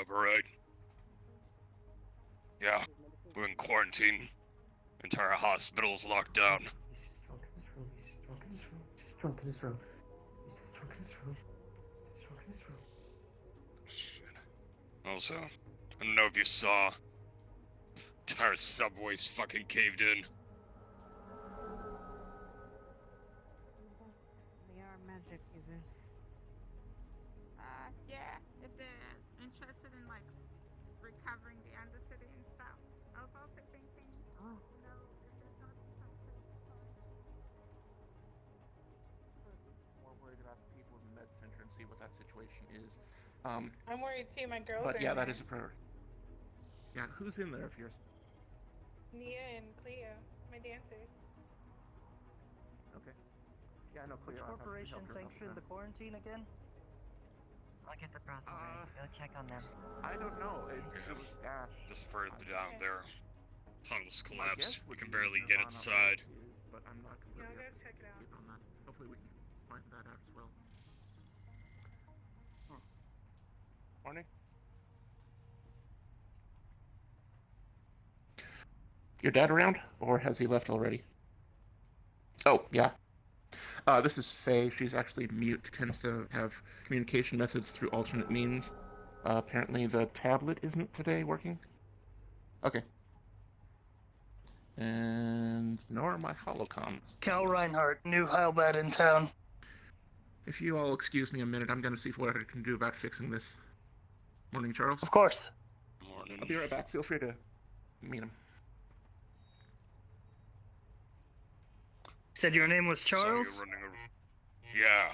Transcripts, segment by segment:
right? Yeah, we're in quarantine. Entire hospital's locked down. He's just drunk in his room. He's just drunk in his room. He's just drunk in his room. He's just drunk in his room. Shit. Also, I don't know if you saw. Entire subway's fucking caved in. They are magic users. Yeah, if they're interested in like recovering the Undercity and stuff. I was also thinking, Oh. you know, if there's not something. More worried about the people in the med center and see what that situation is. I'm worried too. My girls But are yeah, in that there. is a priority. Yeah, who's in there if you're... Nia and Cleo, my dancers. Okay. Yeah, I know Which Cleo. corporation sanctioned the quarantine again? I'll get the brothel ready. Go check on them. I don't know. It was Dash. Just further down there. Tunnels My collapsed. guess We would can be barely get Nirvana inside. is, but I'm not Yeah, completely I'll go check it out. on that. Hopefully we can find that out as well. Morning. Your dad around, or has he left already? Oh, yeah. This is Faye. She's actually mute, tends to have communication methods through alternate means. Apparently the tablet isn't today working. Okay. And nor my holocomms. Cal Reinhardt, new Heilbad in town. If you all excuse me a minute, I'm going to see what I can do about fixing this. Morning, Charles. Of course. Morning. I'll be right back. Feel free to meet him. Said your name was Saw you Charles? running a... Yeah.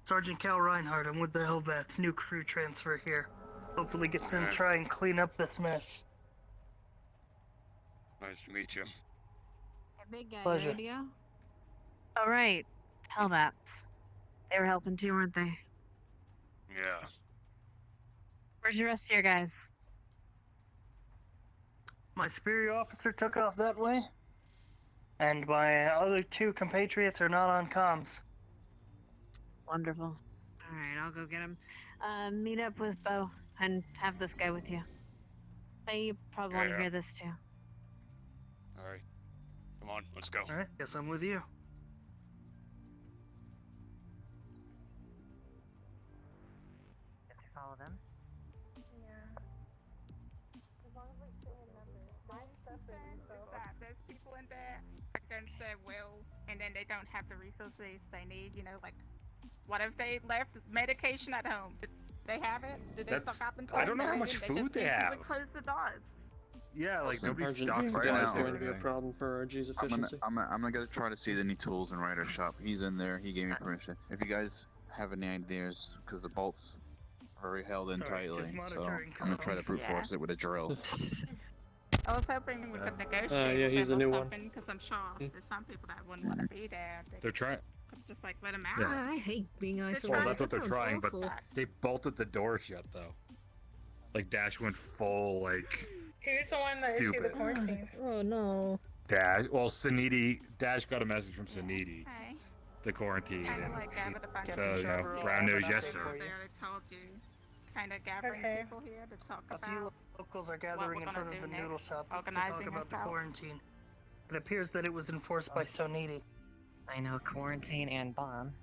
Sergeant Cal Reinhardt, I'm with the Hellbats. New crew transfer here. Hopefully get them Okay. try and clean up this mess. Nice to meet you. Hey, big guy, Pleasure. radio? Oh, right. Hellbats. They were helping too, weren't they? Yeah. Where's the rest of your guys? My superior officer took off that way. And my other two compatriots are not on comms. Wonderful. Alright, I'll go get him. Meet up with Bo and have this guy with you. Hey, you probably want to Yeah. hear this too. Alright. Come on, let's go. Alright, guess I'm with you. Did you follow them? Yeah. As long as we stay in numbers. My stuff is so. That there's people in there against their will, and then they don't have the resources they need. You know, like, what if they left medication at home? Did they have it? Did they That's- stock up until I don't know how much they food just they instantly have. close the doors. Yeah, like Listen, nobody Sergeant, stocks right guys now is there. going to be a problem for RG's I'm efficiency. gonna try to see any tools in Ryder's shop. He's in there. He gave me permission. If you guys have any ideas, because the bolts are held in Sorry, tightly, just so monitoring I'm gonna try to comms. brute Yeah. force it with a drill. I was hoping we could negotiate yeah, with he's them the or new one. something, because I'm sure there's some people that wouldn't want to be there. They They're trying. could just like let them out. Yeah. I hate being isolated. Well, that's what they're That trying, sounds but awful. they bolted the door shut though. Like Dash went full like Who's the one that issued the Stupid. quarantine? Oh no. Dash. Well, Saniti. Dash got a message from Saniti, Hey, the quarantine. kind of and- like gathered a bunch Captain of people. Trevor, brown I'll nose, have an yes, update sir. for you. There, I told you. Kind of gathering Okay. people here to talk A few about. locals are gathering we're in gonna front of do the noodle next, shop to talk organizing about the ourselves. quarantine. It appears that it was enforced by Soniti. I know quarantine and bomb.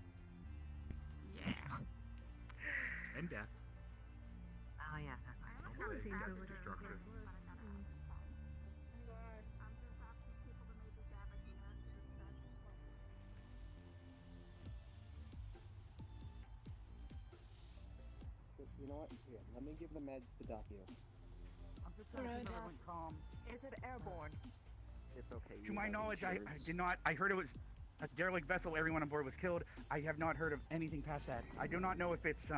Yeah. And death. Oh yeah. You know what? Here, let me give the meds to Docu. I'm just Alright. keep everyone calm. Is it airborne? It's okay. To my knowledge, I did not. I heard it was a derelict vessel. Everyone on board was killed. I have not heard of anything past that. I do not know if it's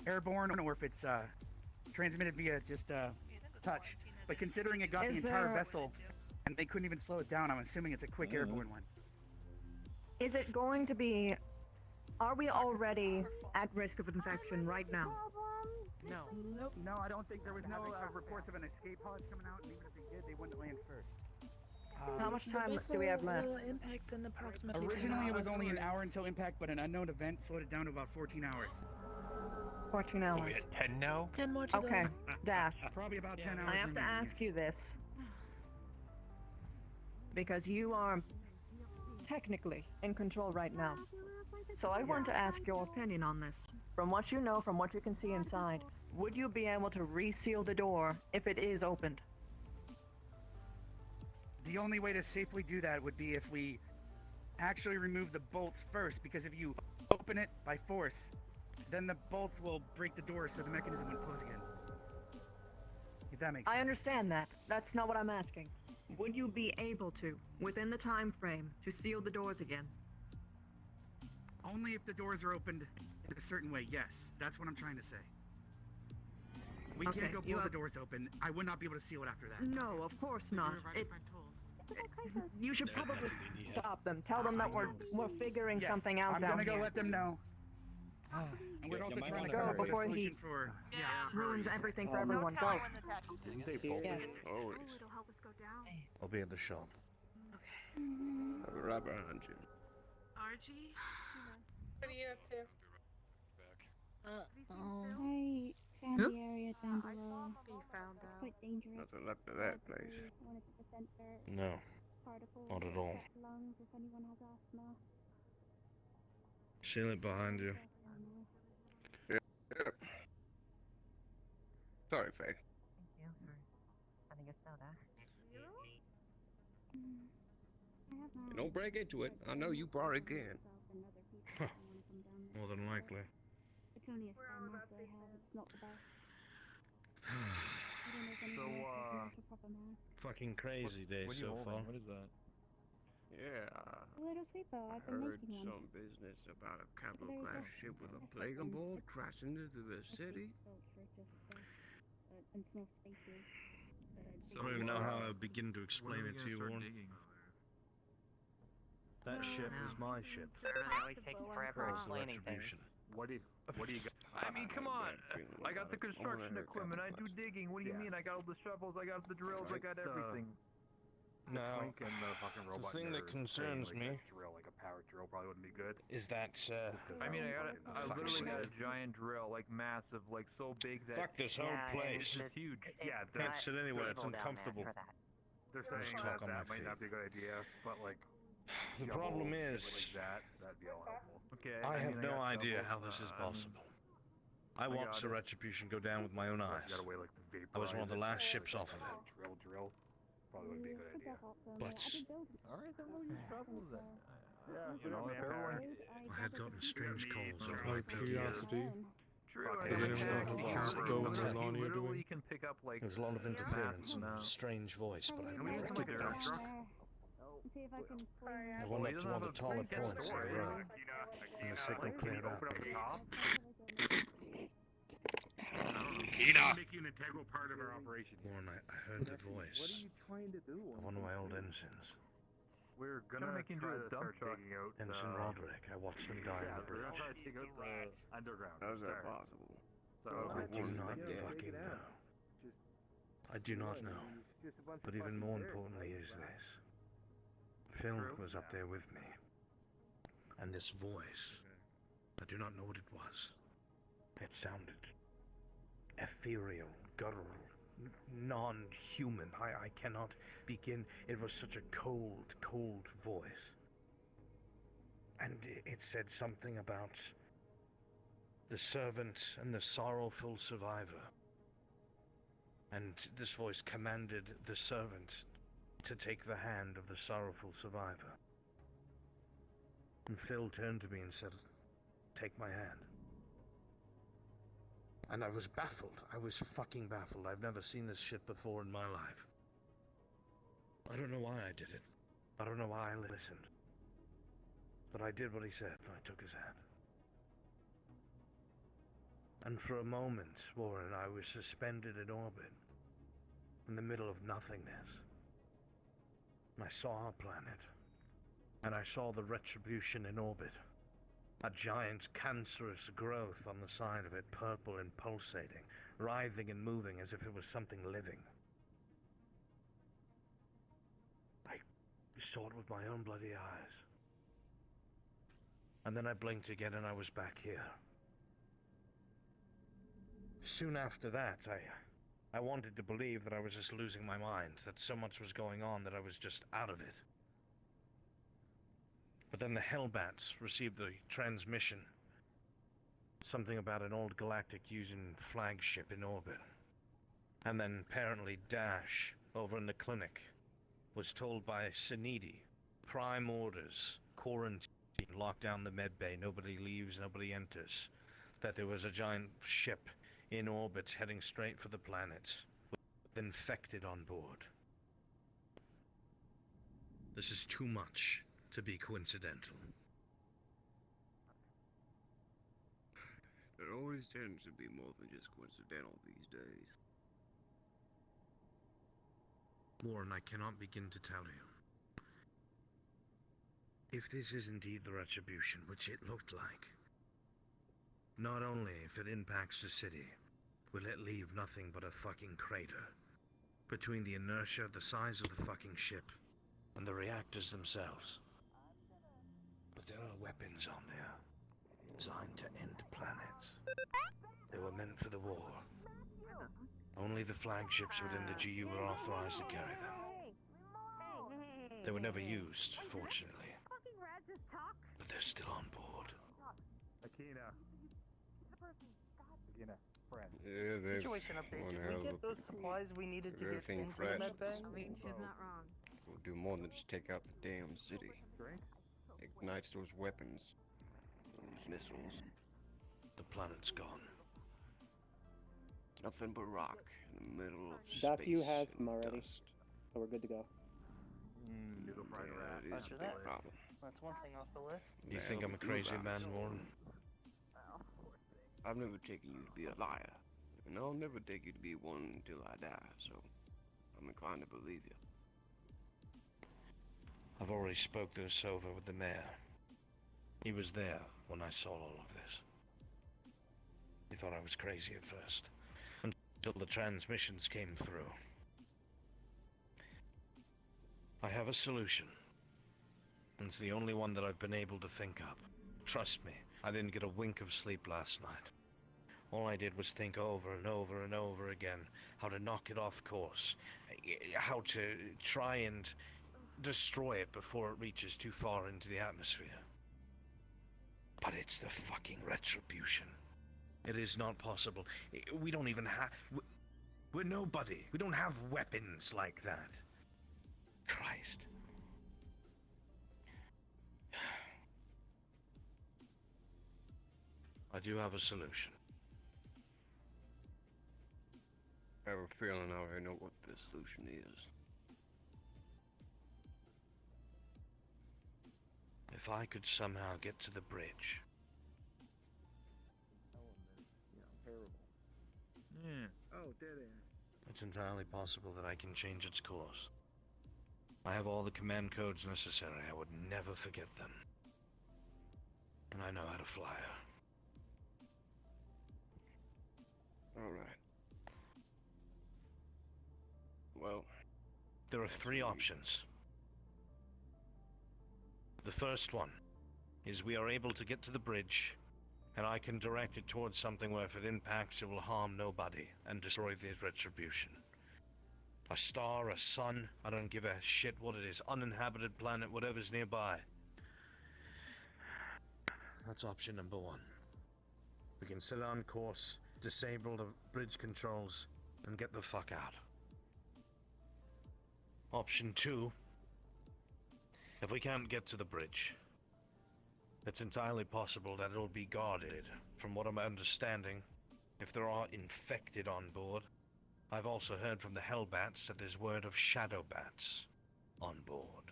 airborne or if it's transmitted via just touch. But considering it got the Is entire there- vessel and they couldn't even slow it down, I'm assuming it's a quick airborne one. Is it going to be? Are we already at risk of infection right now? No. Nope. No, I don't think there was no reports of an escape pod coming out, and even if they did, they wouldn't land first. How much time do we have left? Impact in approximately Originally, it was only an hour until impact, but an unknown event slowed it down to about 14 hours. 14 So hours. we at 10 now? 10 more to Okay, go. Dash. Probably about 10 hours I have to remaining, ask yes. you this. Because you are technically in control right now. So I want to ask your opinion on this. From what you know, from what you can see inside, would you be able to reseal the door if it is opened? The only way to safely do that would be if we actually remove the bolts first, because if you open it by force, then the bolts will break the door so the mechanism won't close again. If that makes sense. I understand that. That's not what I'm asking. Would you be able to, within the time frame, to seal the doors again? Only if the doors are opened in a certain way, yes. That's what I'm trying to say. We Okay, can't go you blow the have- doors open. I would not be able to seal it after that. No, of course not. You should probably stop them. Tell them that we're figuring Yes, something out I'm down gonna go here. let them know. And we're also trying to Go come up with a before he solution for... ruins everything for everyone. Go. Yes. It'll help us go down. I'll be at the shop. I'll be right behind you. Archie? What are you up to? I found the area down below. It's quite dangerous. Nothing left of that place. Wanted to prevent dirt, No, particles, not at all. affect lungs if anyone has asthma. Seal it behind you. Yep. Sorry, Faye. Thank you for letting us know that. I have my Don't break into it. I know you probably can. More than likely. It's only a spare mask that I have. It's not the best. I don't know if So, anyone else has used a proper mask. Fucking crazy day so far. What is that? Yeah, A little sweeper. I've been heard making one. some business about a capital There you class go. ship with a That's plague on fine. board crashing into the city. Salt for just and small spaces. I don't even know how I begin to explain it to you, Warren. That ship is my ship. It always takes forever explaining things. What do you got? I mean, come on. I got the construction equipment. I do digging. What do you mean? I got all the shovels. I got the drills. I got everything. Now, Link and the fucking robot the thing that nerd concerns saying, me like, a drill, like a power drill, probably wouldn't be good. is that, I mean, I literally got a giant drill, like massive, like so big that. fuck this whole place. It's huge. Yeah, Can't sit anywhere, it's uncomfortable. They're Let's saying talk on that my might not feet. be a good idea, but like. The shovels, problem shit is, like that'd be all helpful. Okay. I have mean, no got idea shovels, how this is I mean, possible. I I watched the got it. Retribution go down with my own eyes. You gotta wait, like, the I was one of the vaporizer, last ships off of it. Drill. Probably wouldn't be a good idea. But Alright, then we'll use shovels then. Yeah, You know, if everyone. I had gotten strange calls over Out my of PDA. True. Does anyone know who Count Go and Melania literally can pick up like. There was a lot of interference and massive a strange voice, but I Can we use some, like, a recognized truck? See if I can pull I you. went Well, he up to doesn't one have of the a taller big points in door, the yeah. road, and the signal cleared up. Open up the top. Kina! Make you an integral part of our operation. Warren, I heard the voice trying to do? of one of my old ensigns, We're Gonna make him do a dump truck. digging out. Ensign Roderick. I watched him die on the We're gonna bridge. try to dig out the underground. How's that Start. possible? So I do Warren, not yeah. fucking know. I do not know. But even more importantly is this. Phil was up there with me. And this voice, I do not know what it was. It sounded ethereal, guttural, non-human. I cannot begin. It was such a cold, cold voice. And it said something about the servant and the sorrowful survivor. And this voice commanded the servant to take the hand of the sorrowful survivor. And Phil turned to me and said, "Take my hand." And I was baffled. I was fucking baffled. I've never seen this shit before in my life. I don't know why I did it. I don't know why I listened. But I did what he said, and I took his hand. And for a moment, Warren, I was suspended in orbit, in the middle of nothingness. And I saw our planet, and I saw the Retribution in orbit. A giant cancerous growth on the side of it, purple and pulsating, writhing and moving as if it was something living. I saw it with my own bloody eyes. And then I blinked again and I was back here. Soon after that, I wanted to believe that I was just losing my mind, that so much was going on that I was just out of it. But then the Hellbats received the transmission. Something about an old galactic using flagship in orbit. And then apparently Dash, over in the clinic, was told by Sinidi, prime orders, quarantine, lock down the medbay, nobody leaves, nobody enters, that there was a giant ship in orbit heading straight for the planet, with infected on board. This is too much to be coincidental. It always tends to be more than just coincidental these days. Warren, I cannot begin to tell you. If this is indeed the Retribution, which it looked like, not only if it impacts the city, will it leave nothing but a fucking crater. Between the inertia, the size of the fucking ship, and the reactors themselves. But there are weapons on there, designed to end planets. They were meant for the war. Only the flagships within the GU were authorized to carry them. They were never used, fortunately. But they're still on board. Akina. Akina, friend. Yeah, there's Situation update. one Did hell we of get a- those supplies we needed to get everything into crashed. the med bay? I mean, she's not wrong. We'll do more than just take out the damn city. Drink? Ignites those weapons. Those missiles. The planet's gone. Nothing but rock in the middle of Doc, space you has and them already, dust. so we're good to go. Yeah, it is Roger a that. big problem. That's one thing off the list. You think I'm a crazy man, Warren? I've never taken you to be a liar, and I'll never take you to be one until I die, so I'm inclined to believe you. I've already spoke this over with the mayor. He was there when I saw all of this. He thought I was crazy at first, until the transmissions came through. I have a solution. And it's the only one that I've been able to think up. Trust me, I didn't get a wink of sleep last night. All I did was think over and over and over again how to knock it off course, how to try and destroy it before it reaches too far into the atmosphere. But it's the fucking Retribution. It is not possible. We don't even have... We're nobody. We don't have weapons like that. Christ. I do have a solution. I have a feeling I already know what the solution is. If I could somehow get to the bridge. Yeah. Oh, dead end. It's entirely possible that I can change its course. I have all the command codes necessary. I would never forget them. And I know how to fly her. Alright. Well, there are three options. The first one is we are able to get to the bridge, and I can direct it towards something where if it impacts, it will harm nobody and destroy the Retribution. A star, a sun, I don't give a shit what it is, uninhabited planet, whatever's nearby. That's option number one. We can set on course, disable the bridge controls, and get the fuck out. Option two, if we can't get to the bridge, it's entirely possible that it'll be guarded. From what I'm understanding, if there are infected on board, I've also heard from the Hellbats that there's word of shadow bats on board.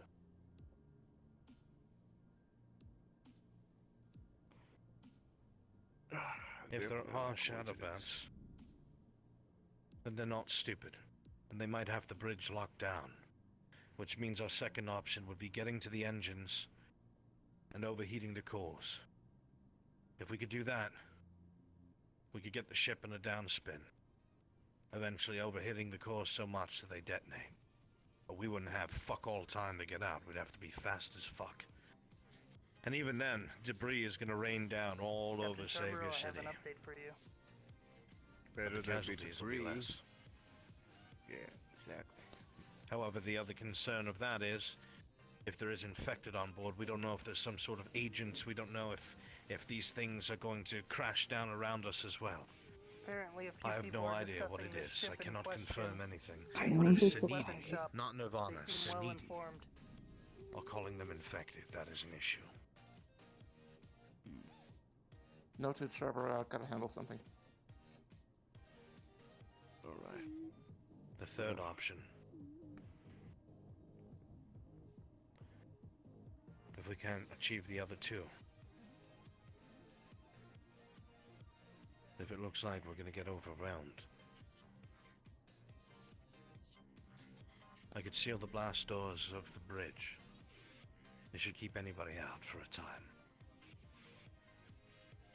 If there are shadow bats, then they're not stupid, and they might have the bridge locked down, which means our second option would be getting to the engines and overheating the cores. If we could do that, we could get the ship in a downspin, eventually overheating the cores so much that they detonate. But we wouldn't have fuck all time to get out. We'd have to be fast as fuck. And even then, debris is going to rain down all over Savior I have City. an update for you. but the casualties will be less. Yeah, exactly. However, the other concern of that is, if there is infected on board, we don't know if there's some sort of agents. We don't know if these things are going to crash down around us as well. Apparently, a few I have people no are idea what it discussing this is. ship I in cannot question. confirm anything. I But know if this is Sanidi, weapon shop. not Nirvana, They seem well Sanidi, informed. are calling them infected, that is an issue. Noted, LlSombrero. I've got to handle something. Alright. The third option. If we can't achieve the other two. If it looks like we're going to get overwhelmed. I could seal the blast doors of the bridge. They should keep anybody out for a time.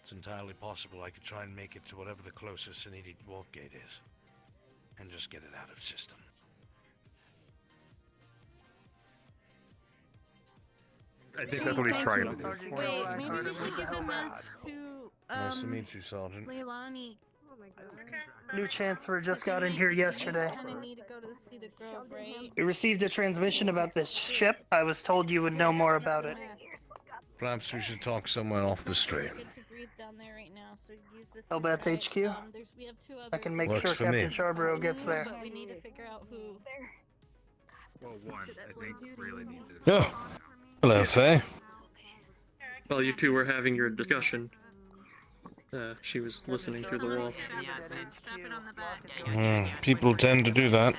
It's entirely possible I could try and make it to whatever the closest Sanidi warp gate is. And just get it out of system. I think that's what he's trying to do. Wait, Maybe we should give a mask to Nice to meet you, Sergeant. Leilani. New Chancellor just got in here yesterday. Kind of need to go to see the Grove, right? We received a transmission about this ship. I was told you would know more about it. Perhaps we should talk somewhere off the street. Get to breathe down there right now, so use this. Hellbat's HQ? We have two I can make Works sure for Captain me. LlSombrero gets there. But we need to figure out who. Well, one, I think, really needs to. Oh, hello, Faye. While you two were having your discussion, she was listening through the wall. People tend to do that.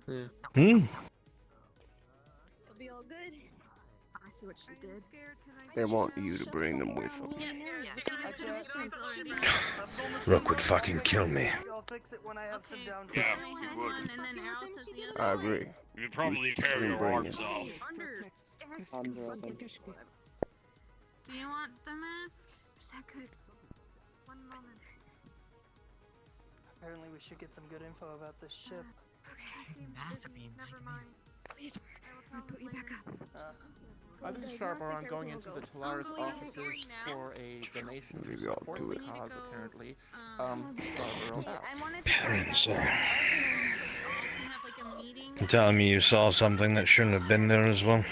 Yeah. Hmm? It'll be all good. I see what she did. They want you to bring them with them. Rook would fucking kill me. I'll fix it when I have some downtime. Yeah, you would. And then Errol says the other. I agree. You'd probably tear can your bring arms it. off. Do you want the mask? Is that good? One moment. Apparently we should get some good info about this ship. Never mind. Please, I'll put you back up. This is LlSombrero. I'm going into the Talaris offices for a donation to Maybe I'll support do the it. cause, apparently. Llsombrero out. Parents, Have like a meeting. You're telling me you saw something that shouldn't have been there as well?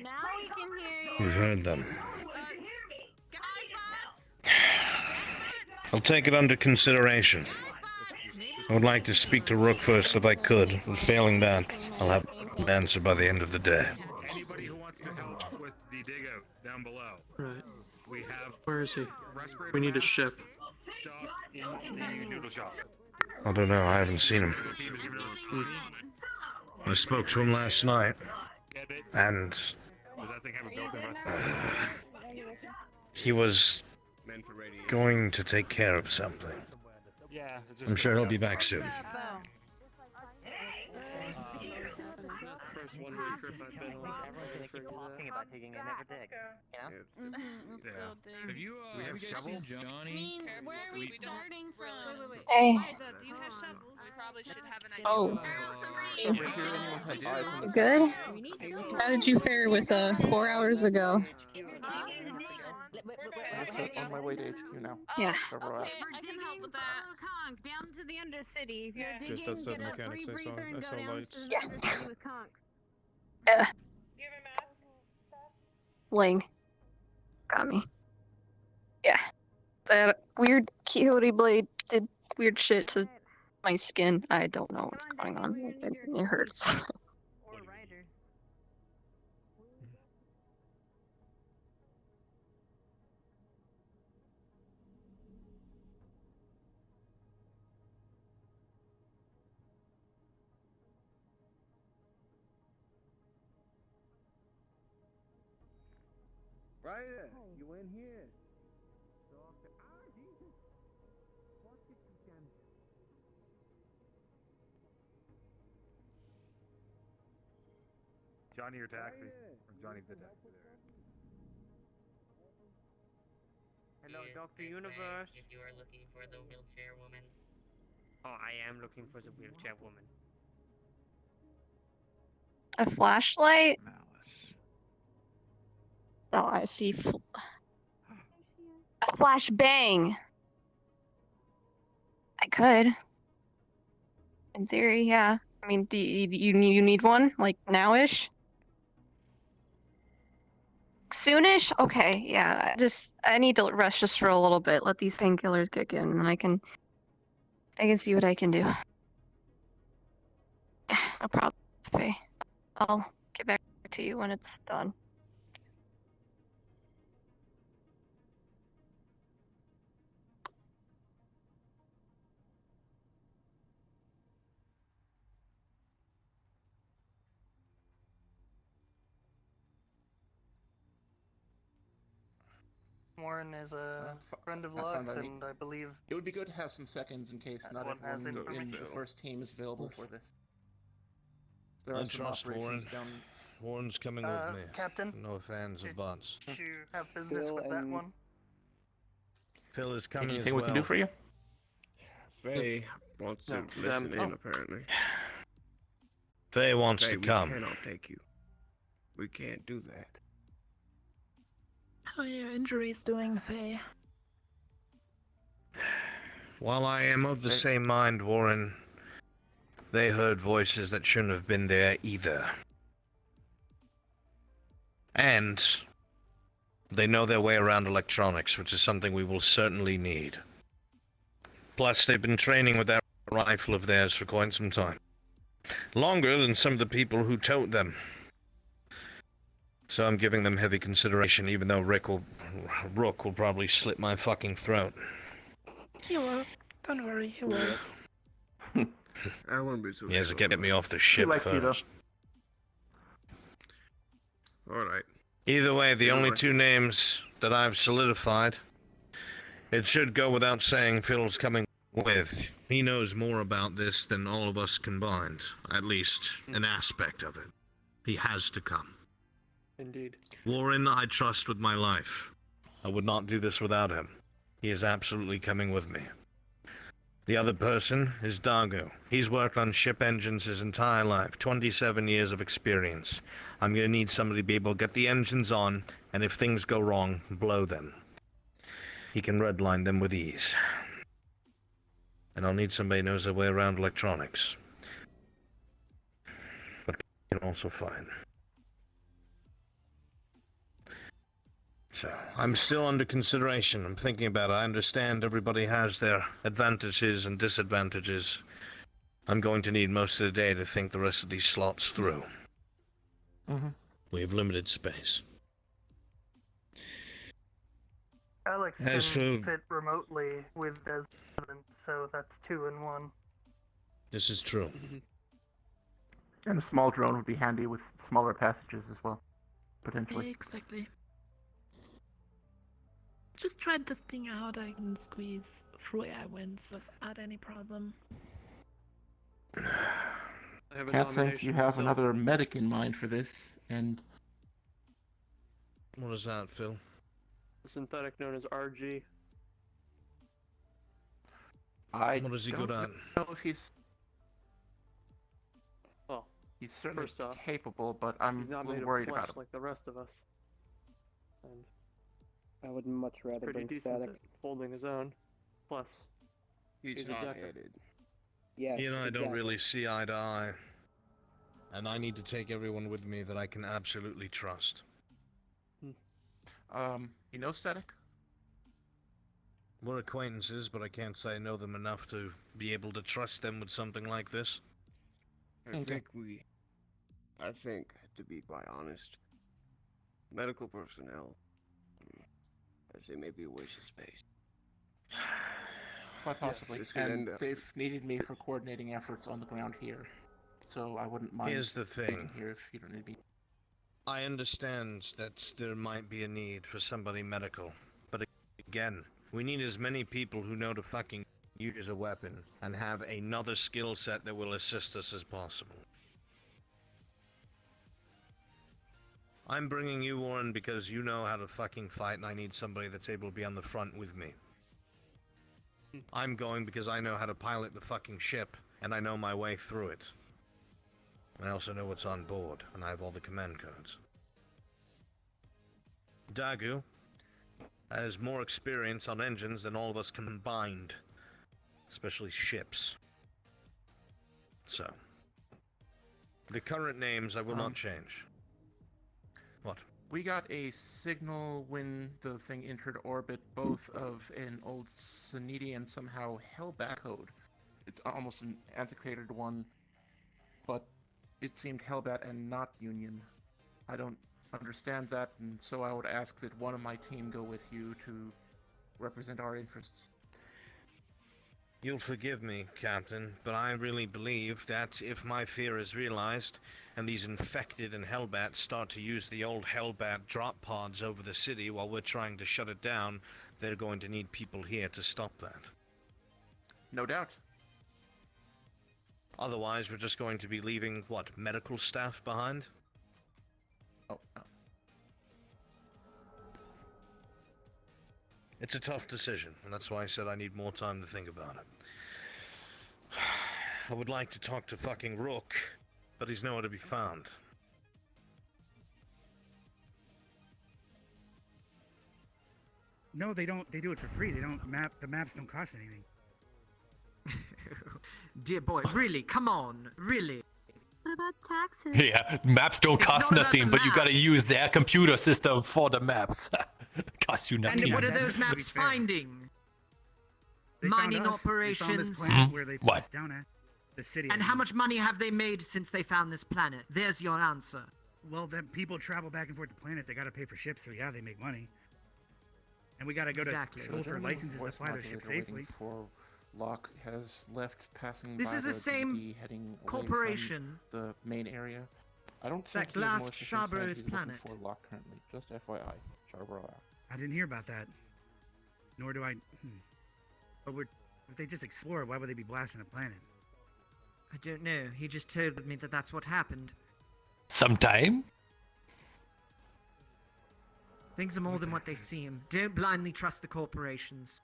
Now we can hear you. You've heard them. I'll take it under consideration. I would like to speak to Rook first if I could, but failing that, I'll have an answer by the end of the day. Anybody who wants to help with the dig out down below. Right. We have. Where is he? respirator We need a masks ship. stocked in the noodle shop. I don't know, I haven't seen him. The team is giving us I spoke to him last night, Get it? and Does that thing have a built-in respirator? he was Men for radio. going to take care of something. Yeah. I'm sure he'll be back soon. First one-way trip I've been on. Everyone's gonna keep talking about digging, they never dig. You know? We'll still dig. Have you, We have have you guys shovels? seen I Johnny? mean, where are we starting from? Wait. Hey. Do you have shovels? We probably should have an idea. Oh. Over here, anyone have eyes on the Good? How did you fare with 4 hours ago? I'm on my way to HQ now. Yeah. Llsombrero out. I can help with that. Conk, down to the Undercity. If you're Just digging, outside get the a mechanics, free I saw- breather and I go saw down lights. to the Yeah. Undercity with Conk. Ling. Got me. Yeah. That weird Quixote blade did weird shit to my skin. I don't know what's going on. It hurts. Or Ryder. Ryder, you in here? Johnny or taxi? Or Johnny the taxi there. Hello, Dr. Universe. If you are looking for the wheelchair woman. Oh, I am looking for the wheelchair woman. A flashlight? Oh, I see. A flashbang. I could. In theory, yeah. I mean, you need one like nowish? Soonish? Okay, yeah. I need to rest just for a little bit. Let these painkillers kick in, and I can see what I can do. No problem. Okay. I'll get back to you when it's done. Warren is a friend of That's fine Lux, by me. and I believe It would be good to have some seconds in case not one has everyone in the information. first team is available for this. There I are some trust operations Warren. down. Warren's coming with me. Captain? No fans of bots. Did you have business Phil with that and- one? Phil is coming Anything as we well. can do for you? Faye wants to listen in, apparently. Faye wants Faye, to we come. cannot take you. We can't do that. How are your injuries doing, Faye? While I am of the same mind, Warren, they heard voices that shouldn't have been there either. And they know their way around electronics, which is something we will certainly need. Plus, they've been training with that rifle of theirs for quite some time. Longer than some of the people who tote them. So I'm giving them heavy consideration, even though Rook will probably slit my fucking throat. He will. Don't worry, he will. I wouldn't be so He has to sure. get me off the ship likes you, though. first. Alright. Either way, the only two names that I've solidified, it should go without saying Phil's coming with. He knows more about this than all of us combined, at least an aspect of it. He has to come. Indeed. Warren, I trust with my life. I would not do this without him. He is absolutely coming with me. The other person is Dago. He's worked on ship engines his entire life, 27 years of experience. I'm going to need somebody to be able to get the engines on, and if things go wrong, blow them. He can redline them with ease. And I'll need somebody who knows their way around electronics. But can also find. So, I'm still under consideration. I'm thinking about it. I understand everybody has their advantages and disadvantages. I'm going to need most of the day to think the rest of these slots through. Mm-hmm. We have limited space. Alex As can for- fit remotely with Desmond, so that's 2 in 1. This is true. And a small drone would be handy with smaller passages as well, potentially. Exactly. Just tried this thing out. I can squeeze through air winds without any problem. I have a Can't think nomination you have myself. another medic in mind for this, and What is that, Phil? A synthetic known as RG. I What is he don't good at? know if he's Well, he's certainly first off, capable, but I'm he's a not made little of worried flesh about him. like the rest of us. And I would much rather pretty bring decent static. at holding his own. Plus, He's a decker. hot-headed. Yeah. He and I don't exactly. really see eye to eye. And I need to take everyone with me that I can absolutely trust. You know Static? We're acquaintances, but I can't say I know them enough to be able to trust them with something like this. I think, to be quite honest, medical personnel, I say maybe a waste of space. Quite possibly. this could And end up- they've needed me for coordinating efforts on the ground here, so I wouldn't mind. Here's the thing. being here if you don't need me. I understand that there might be a need for somebody medical, but again, we need as many people who know to fucking use a weapon and have another skill set that will assist us as possible. I'm bringing you, Warren, because you know how to fucking fight and I need somebody that's able to be on the front with me. I'm going because I know how to pilot the fucking ship and I know my way through it. I also know what's on board, and I have all the command codes. Dagu has more experience on engines than all of us combined, especially ships. So, the current names I will not change. What? We got a signal when the thing entered orbit, both of an old Suniti and somehow Hellbat code. It's almost an antiquated one, but it seemed Hellbat and not Union. I don't understand that, and so I would ask that one of my team go with you to represent our interests. You'll forgive me, Captain, but I really believe that if my fear is realized, and these infected and Hellbats start to use the old Hellbat drop pods over the city while we're trying to shut it down, they're going to need people here to stop that. No doubt. Otherwise, we're just going to be leaving, what, medical staff behind? Oh, no. It's a tough decision, and that's why I said I need more time to think about it. I would like to talk to fucking Rook, but he's nowhere to be found. No, they don't. They do it for free. They don't map. The maps don't cost anything. Dear boy, really? Come on, really? What about taxes? Yeah, maps don't cost nothing, but you gotta use their computer system for the maps. Cost you nothing. And what are those maps finding? Mining operations. Where they put What? us down at the city. And how much money have they made since they found this planet? There's your answer. Well, then people travel back and forth the planet. They gotta pay for ships, so yeah, they make money. And we gotta go to school for licenses to fly their ship safely. Locke has left, passing This by is the same DD, heading away corporation. from the main area. I don't That think he has last malicious intent. Shabro's He's looking planet. for Locke currently. Just FYI, Charborough out. I didn't hear about that. Nor do I. But if they just explore, why would they be blasting a planet? I don't know. He just told me that that's what happened. Sometime? Things are more than what they seem. Don't blindly trust the corporations.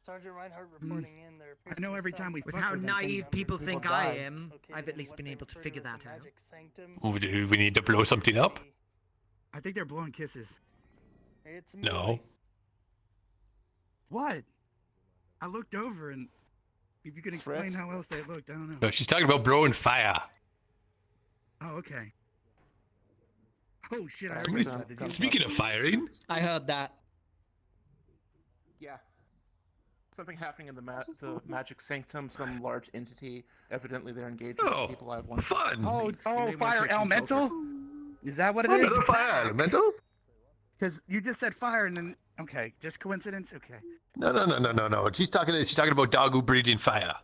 Sergeant Reinhardt reporting in there. I know every time we With fuck how with them, naive people think people I die. am, I've at least been able to figure that out. Do we need to blow something up? I think they're blowing kisses. It's No. What? I looked over and if you could explain how else they looked, I don't know. No, she's talking about blowing fire. Oh, okay. Oh shit! I already said that. Did you? Speaking of firing, I heard that. Yeah. Something happening in the Magic Sanctum, some large entity. Evidently, they're engaged with people I have one. Fun! Fire elemental? Is that what it is? Another fire elemental? Because you just said fire and then okay, just coincidence. Okay. No. She's talking about Dagu breathing fire.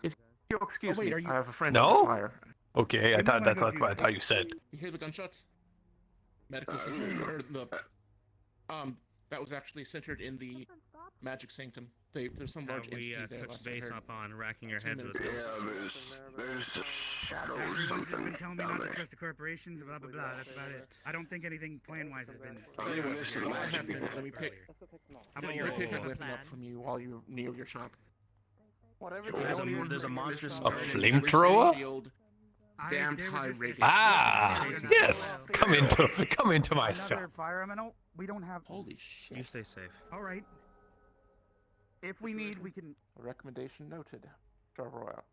If you'll excuse wait, me, are you- I have a friend No? on fire. Okay, I thought that's what I thought you said. You hear the gunshots? Medical security, or the that was actually centered in the Magic Sanctum. There's some large entity there. touch last I base heard. up on racking your 2 heads with minutes this. ago. there's just shadows. Everyone's just been telling me not to trust the corporations, blah blah blah. That's about it. I don't think anything plan-wise has been. So anyway, what happened? Let me pick. How about Let your me pick that plan? weapon up from you while you're near your shop. Whatever. There's a monster A spirit. flamethrower? Shield, damned high rating. Ah, yes. Come into my Another shop. fire elemental? We don't have. Holy shit. You stay safe. All right. If we need, we can. Recommendation noted. Charborough out.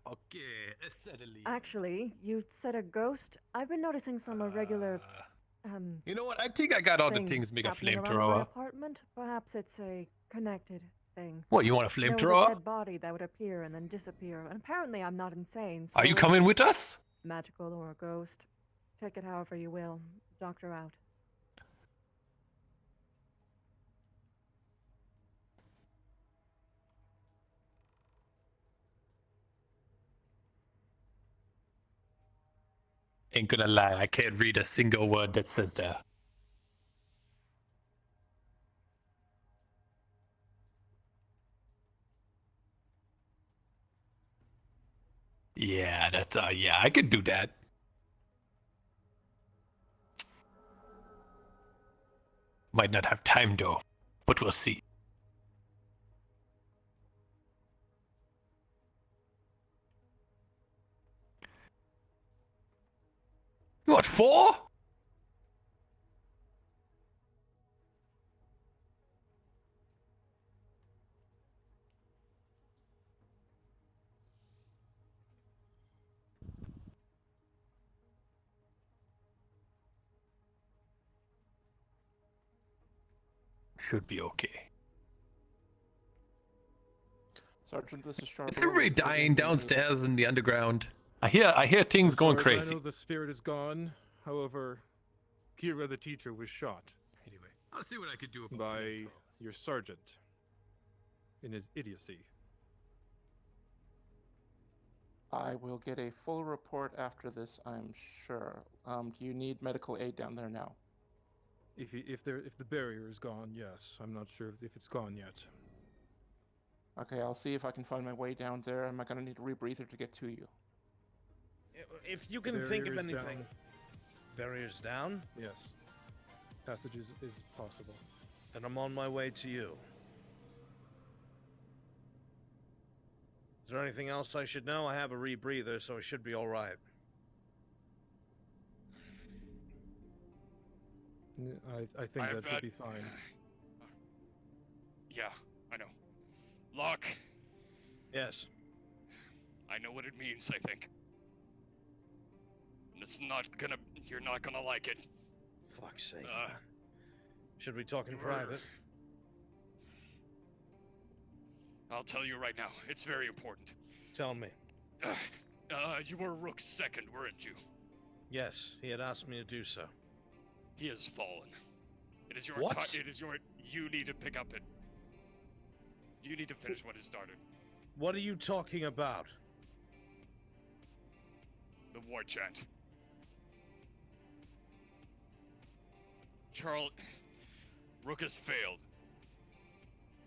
Okay, steadily. Actually, you said a ghost. I've been noticing some irregular. You know what? I think I got all the things to make a happening around my flamethrower. apartment. Perhaps it's a connected thing. What, you want a There was flamethrower? a dead body that would appear and then disappear. And apparently, I'm not insane. So Are you it's coming with us? Magical or a ghost. Take it however you will. Doctor out. Ain't gonna lie, I can't read a single word that says there. Yeah, that's yeah, I could do that. Might not have time though, but we'll see. What for? Should be okay. Sergeant, this is Sharp. Is everybody dying downstairs in the underground? I hear things going As far as crazy. I know the spirit is gone. However, Kira the teacher was shot. Anyway. I'll see what I could do by your sergeant. In his idiocy. I will get a full report after this, I'm sure. Do you need medical aid down there now? If the barrier is gone, yes. I'm not sure if it's gone yet. Okay, I'll see if I can find my way down there. Am I gonna need a rebreather to get to you? If you can think of Barrier's anything. down. Barriers down? Yes. Passage is possible. Then I'm on my way to you. Is there anything else I should know? I have a rebreather, so it should be alright. I think that should be fine. Yeah, I know. Lock. Yes. I know what it means, I think. And it's not gonna... You're not gonna like it. Fuck's sake. Should we talk in private? I'll tell you right now. It's very important. Tell me. You were Rook's second, weren't you? Yes, he had asked me to do so. He has fallen. It is your What? time. It is your... You need to pick up it. You need to finish what is started. What are you talking about? The war chant. Charles... Rook has failed.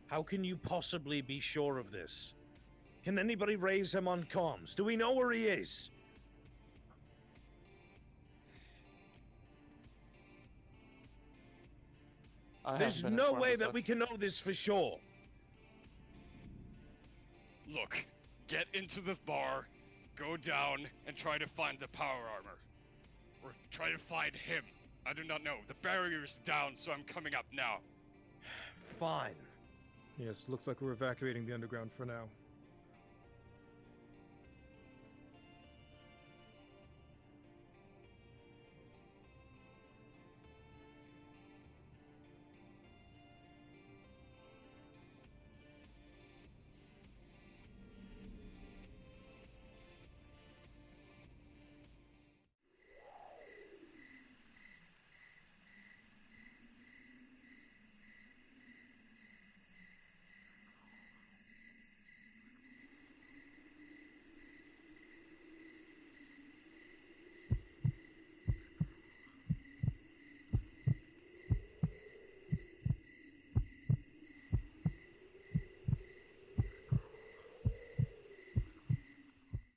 How can you possibly be sure of this? Can anybody raise him on comms? Do we know where he is? There's no way that we can know this for sure. Look, get into the bar, go down, and try to find the power armor. Or try to find him. I do not know. The barrier's down, so I'm coming up now. Fine. Yes, looks like we're evacuating the underground for now.